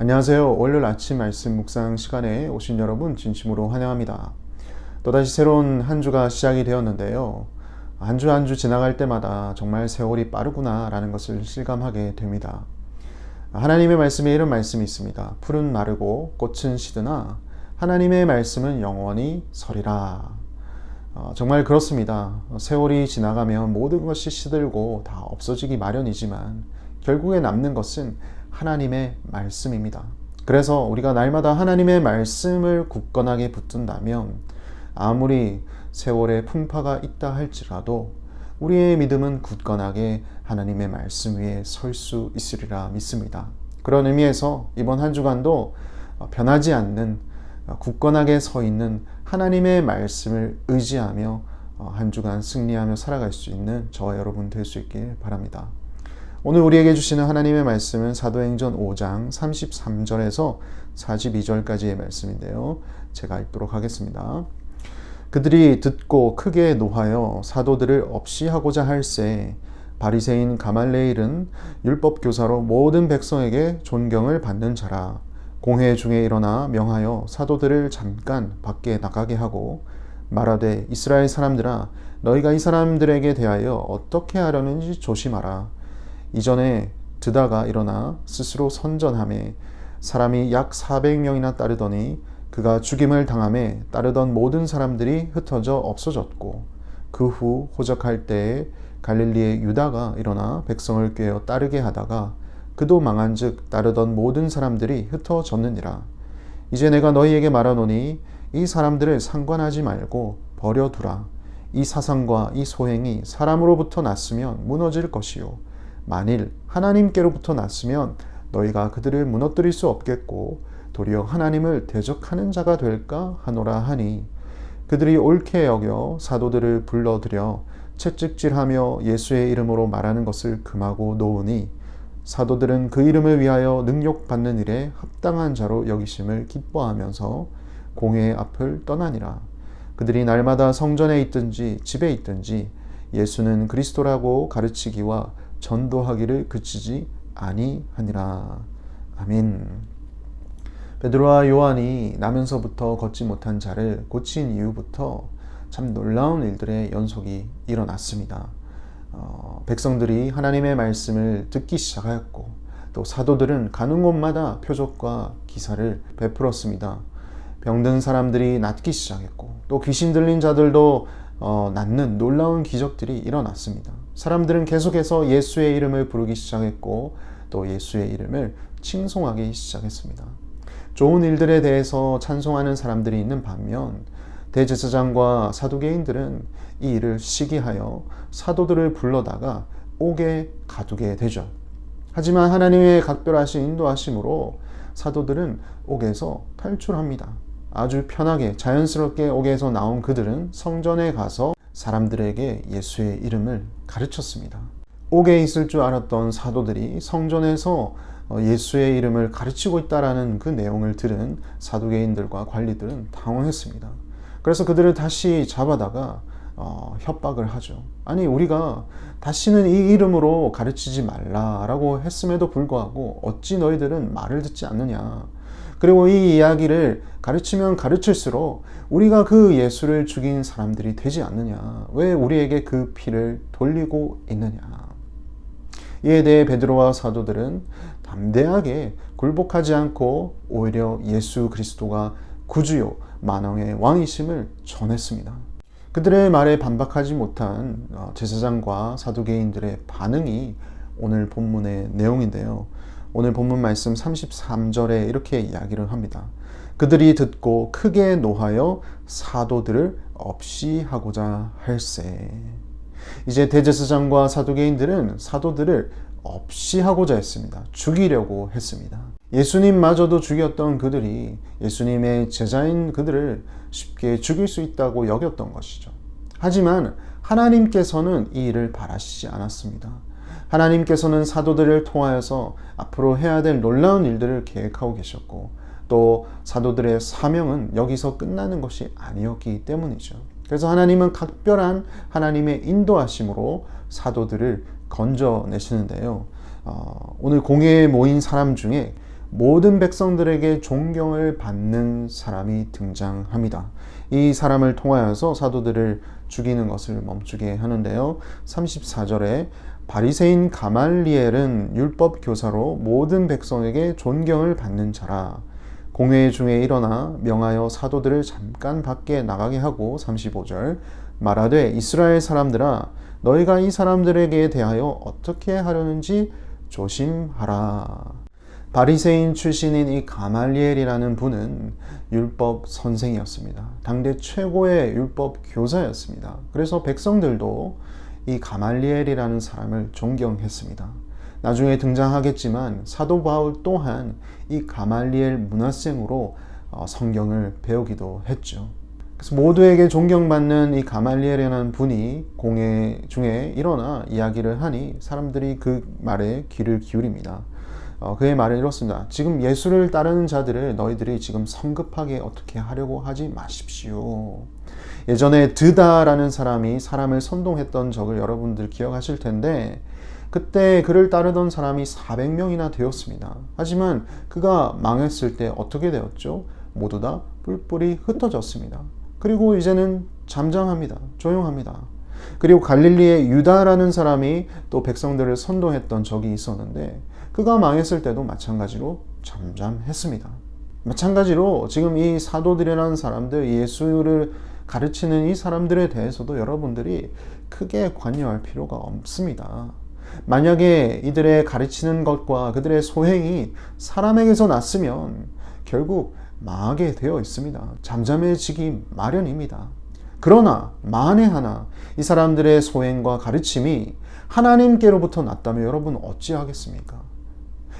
안녕하세요. 월요일 아침 말씀 묵상 시간에 오신 여러분 진심으로 환영합니다. 또다시 새로운 한 주가 시작이 되었는데요. 한 주 한 주 지나갈 때마다 정말 세월이 빠르구나 라는 것을 실감하게 됩니다. 하나님의 말씀에 이런 말씀이 있습니다. 풀은 마르고 꽃은 시드나 하나님의 말씀은 영원히 서리라. 정말 그렇습니다. 세월이 지나가면 모든 것이 시들고 다 없어지기 마련이지만 결국에 남는 것은 하나님의 말씀입니다. 그래서 우리가 날마다 하나님의 말씀을 굳건하게 붙든다면 아무리 세월의 풍파가 있다 할지라도 우리의 믿음은 굳건하게 하나님의 말씀 위에 설 수 있으리라 믿습니다. 그런 의미에서 이번 한 주간도 변하지 않는 굳건하게 서 있는 하나님의 말씀을 의지하며 한 주간 승리하며 살아갈 수 있는 저와 여러분 될 수 있길 바랍니다. 오늘 우리에게 주시는 하나님의 말씀은 사도행전 5장 33절에서 42절까지의 말씀인데요. 제가 읽도록 하겠습니다. 그들이 듣고 크게 노하여 사도들을 없이 하고자 할새 바리새인 가말레일은 율법교사로 모든 백성에게 존경을 받는 자라. 공회 중에 일어나 명하여 사도들을 잠깐 밖에 나가게 하고 말하되 이스라엘 사람들아 너희가 이 사람들에게 대하여 어떻게 하려는지 조심하라. 이전에 드다가 일어나 스스로 선전하매 사람이 약 400명이나 따르더니 그가 죽임을 당함에 따르던 모든 사람들이 흩어져 없어졌고 그 후 호적할 때에 갈릴리의 유다가 일어나 백성을 꾀어 따르게 하다가 그도 망한즉 따르던 모든 사람들이 흩어졌느니라. 이제 내가 너희에게 말하노니 이 사람들을 상관하지 말고 버려두라. 이 사상과 이 소행이 사람으로부터 났으면 무너질 것이요 만일 하나님께로부터 났으면 너희가 그들을 무너뜨릴 수 없겠고 도리어 하나님을 대적하는 자가 될까 하노라 하니 그들이 옳게 여겨 사도들을 불러들여 채찍질하며 예수의 이름으로 말하는 것을 금하고 놓으니 사도들은 그 이름을 위하여 능욕받는 일에 합당한 자로 여기심을 기뻐하면서 공회의 앞을 떠나니라. 그들이 날마다 성전에 있든지 집에 있든지 예수는 그리스도라고 가르치기와 전도하기를 그치지 아니하니라. 아멘. 베드로와 요한이 나면서부터 걷지 못한 자를 고친 이후부터 참 놀라운 일들의 연속이 일어났습니다. 백성들이 하나님의 말씀을 듣기 시작하였고 또 사도들은 가는 곳마다 표적과 기사를 베풀었습니다. 병든 사람들이 낫기 시작했고 또 귀신 들린 자들도 낫는 놀라운 기적들이 일어났습니다. 사람들은 계속해서 예수의 이름을 부르기 시작했고 또 예수의 이름을 칭송하기 시작했습니다. 좋은 일들에 대해서 찬송하는 사람들이 있는 반면 대제사장과 사두개인들은 이 일을 시기하여 사도들을 불러다가 옥에 가두게 되죠. 하지만 하나님의 각별하신 인도하심으로 사도들은 옥에서 탈출합니다. 아주 편하게 자연스럽게 옥에서 나온 그들은 성전에 가서 사람들에게 예수의 이름을 가르쳤습니다. 옥에 있을 줄 알았던 사도들이 성전에서 예수의 이름을 가르치고 있다라는 그 내용을 들은 사두개인들과 관리들은 당황했습니다. 그래서 그들을 다시 잡아다가 협박을 하죠. 아니 우리가 다시는 이 이름으로 가르치지 말라라고 했음에도 불구하고 어찌 너희들은 말을 듣지 않느냐. 그리고 이 이야기를 가르치면 가르칠수록 우리가 그 예수를 죽인 사람들이 되지 않느냐. 왜 우리에게 그 피를 돌리고 있느냐. 이에 대해 베드로와 사도들은 담대하게 굴복하지 않고 오히려 예수 그리스도가 구주요 만왕의 왕이심을 전했습니다. 그들의 말에 반박하지 못한 제사장과 사두개인들의 반응이 오늘 본문의 내용인데요. 오늘 본문 말씀 33절에 이렇게 이야기를 합니다. 그들이 듣고 크게 노하여 사도들을 없이 하고자 할새. 이제 대제사장과 사두개인들은 사도들을 없이 하고자 했습니다. 죽이려고 했습니다. 예수님마저도 죽였던 그들이 예수님의 제자인 그들을 쉽게 죽일 수 있다고 여겼던 것이죠. 하지만 하나님께서는 이 일을 바라시지 않았습니다. 하나님께서는 사도들을 통하여서 앞으로 해야 될 놀라운 일들을 계획하고 계셨고 또 사도들의 사명은 여기서 끝나는 것이 아니었기 때문이죠. 그래서 하나님은 각별한 하나님의 인도하심으로 사도들을 건져내시는데요. 오늘 공회에 모인 사람 중에 모든 백성들에게 존경을 받는 사람이 등장합니다. 이 사람을 통하여서 사도들을 죽이는 것을 멈추게 하는데요. 34절에 바리새인 가말리엘은 율법 교사로 모든 백성에게 존경을 받는 자라. 공회 중에 일어나 명하여 사도들을 잠깐 밖에 나가게 하고 35절 말하되 이스라엘 사람들아 너희가 이 사람들에게 대하여 어떻게 하려는지 조심하라. 바리새인 출신인 이 가말리엘이라는 분은 율법 선생이었습니다. 당대 최고의 율법 교사였습니다. 그래서 백성들도 이 가말리엘이라는 사람을 존경했습니다. 나중에 등장하겠지만 사도 바울 또한 이 가말리엘 문화생으로 성경을 배우기도 했죠. 그래서 모두에게 존경받는 이 가말리엘이라는 분이 공회 중에 일어나 이야기를 하니 사람들이 그 말에 귀를 기울입니다. 그의 말은 이렇습니다. 지금 예수를 따르는 자들을 너희들이 지금 성급하게 어떻게 하려고 하지 마십시오. 예전에 드다라는 사람이 사람을 선동했던 적을 여러분들 기억하실 텐데 그때 그를 따르던 사람이 400명이나 되었습니다. 하지만 그가 망했을 때 어떻게 되었죠? 모두 다 뿔뿔이 흩어졌습니다. 그리고 이제는 잠잠합니다. 조용합니다. 그리고 갈릴리의 유다라는 사람이 또 백성들을 선동했던 적이 있었는데 그가 망했을 때도 마찬가지로 잠잠했습니다. 마찬가지로 지금 이 사도들이라는 사람들, 예수를 가르치는 이 사람들에 대해서도 여러분들이 크게 관여할 필요가 없습니다. 만약에 이들의 가르치는 것과 그들의 소행이 사람에게서 났으면 결국 망하게 되어 있습니다. 잠잠해지기 마련입니다. 그러나 만에 하나 이 사람들의 소행과 가르침이 하나님께로부터 났다면 여러분 어찌하겠습니까?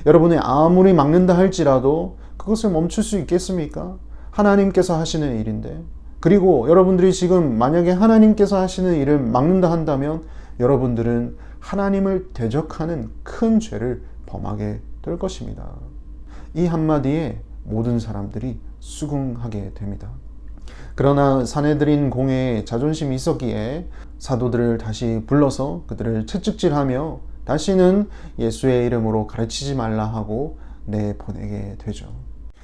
여러분이 아무리 막는다 할지라도 그것을 멈출 수 있겠습니까? 하나님께서 하시는 일인데. 그리고 여러분들이 지금 만약에 하나님께서 하시는 일을 막는다 한다면 여러분들은 하나님을 대적하는 큰 죄를 범하게 될 것입니다. 이 한마디에 모든 사람들이 수긍하게 됩니다. 그러나 사내들인 공회에 자존심이 있었기에 사도들을 다시 불러서 그들을 채찍질하며 다시는 예수의 이름으로 가르치지 말라 하고 내보내게 되죠.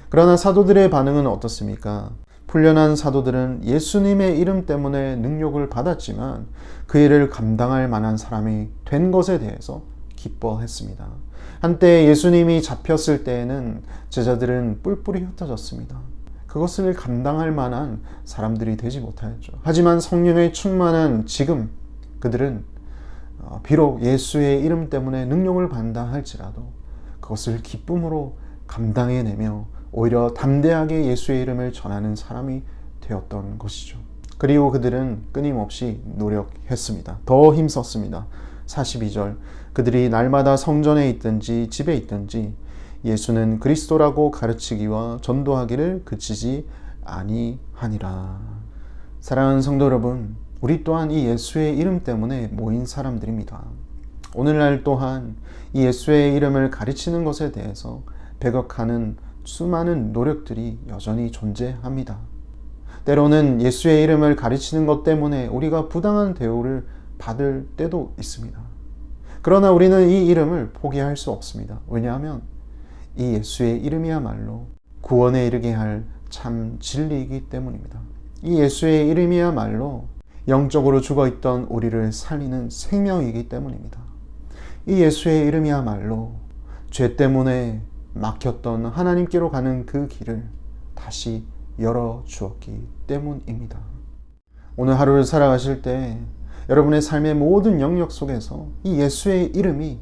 그러나 사도들의 반응은 어떻습니까? 훈련한 사도들은 예수님의 이름 때문에 능력을 받았지만 그 일을 감당할 만한 사람이 된 것에 대해서 기뻐했습니다. 한때 예수님이 잡혔을 때에는 제자들은 뿔뿔이 흩어졌습니다. 그것을 감당할 만한 사람들이 되지 못하였죠. 하지만 성령의 충만한 지금 그들은 비록 예수의 이름 때문에 능력을 받는다 할지라도 그것을 기쁨으로 감당해내며 오히려 담대하게 예수의 이름을 전하는 사람이 되었던 것이죠. 그리고 그들은 끊임없이 노력했습니다. 더 힘썼습니다. 42절 그들이 날마다 성전에 있든지 집에 있든지 예수는 그리스도라고 가르치기와 전도하기를 그치지 아니하니라. 사랑하는 성도 여러분, 우리 또한 이 예수의 이름 때문에 모인 사람들입니다. 오늘날 또한 이 예수의 이름을 가르치는 것에 대해서 배격하는 수많은 노력들이 여전히 존재합니다. 때로는 예수의 이름을 가르치는 것 때문에 우리가 부당한 대우를 받을 때도 있습니다. 그러나 우리는 이 이름을 포기할 수 없습니다. 왜냐하면 이 예수의 이름이야말로 구원에 이르게 할 참 진리이기 때문입니다. 이 예수의 이름이야말로 영적으로 죽어있던 우리를 살리는 생명이기 때문입니다. 이 예수의 이름이야말로 죄 때문에 막혔던 하나님께로 가는 그 길을 다시 열어주었기 때문입니다. 오늘 하루를 살아가실 때 여러분의 삶의 모든 영역 속에서 이 예수의 이름이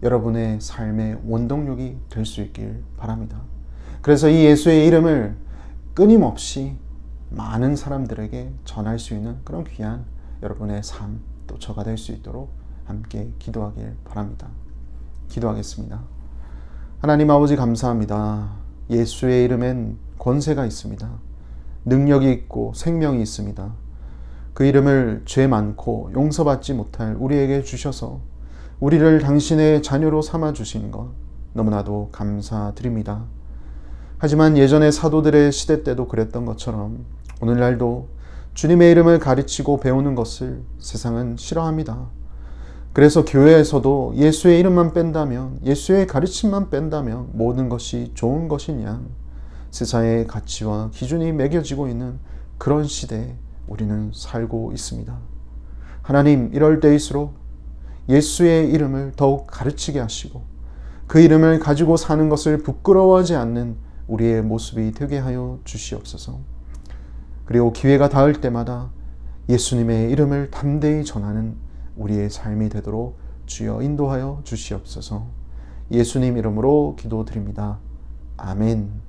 여러분의 삶의 원동력이 될 수 있길 바랍니다. 그래서 이 예수의 이름을 끊임없이 많은 사람들에게 전할 수 있는 그런 귀한 여러분의 삶 또 저가 될 수 있도록 함께 기도하길 바랍니다. 기도하겠습니다. 하나님 아버지 감사합니다. 예수의 이름엔 권세가 있습니다. 능력이 있고 생명이 있습니다. 그 이름을 죄 많고 용서받지 못할 우리에게 주셔서 우리를 당신의 자녀로 삼아 주신 것 너무나도 감사드립니다. 하지만 예전의 사도들의 시대 때도 그랬던 것처럼 오늘날도 주님의 이름을 가르치고 배우는 것을 세상은 싫어합니다. 그래서 교회에서도 예수의 이름만 뺀다면, 예수의 가르침만 뺀다면 모든 것이 좋은 것이냐, 세상의 가치와 기준이 매겨지고 있는 그런 시대에 우리는 살고 있습니다. 하나님, 이럴 때일수록 예수의 이름을 더욱 가르치게 하시고 그 이름을 가지고 사는 것을 부끄러워하지 않는 우리의 모습이 되게 하여 주시옵소서. 그리고 기회가 닿을 때마다 예수님의 이름을 담대히 전하는 우리의 삶이 되도록 주여 인도하여 주시옵소서. 예수님 이름으로 기도드립니다. 아멘.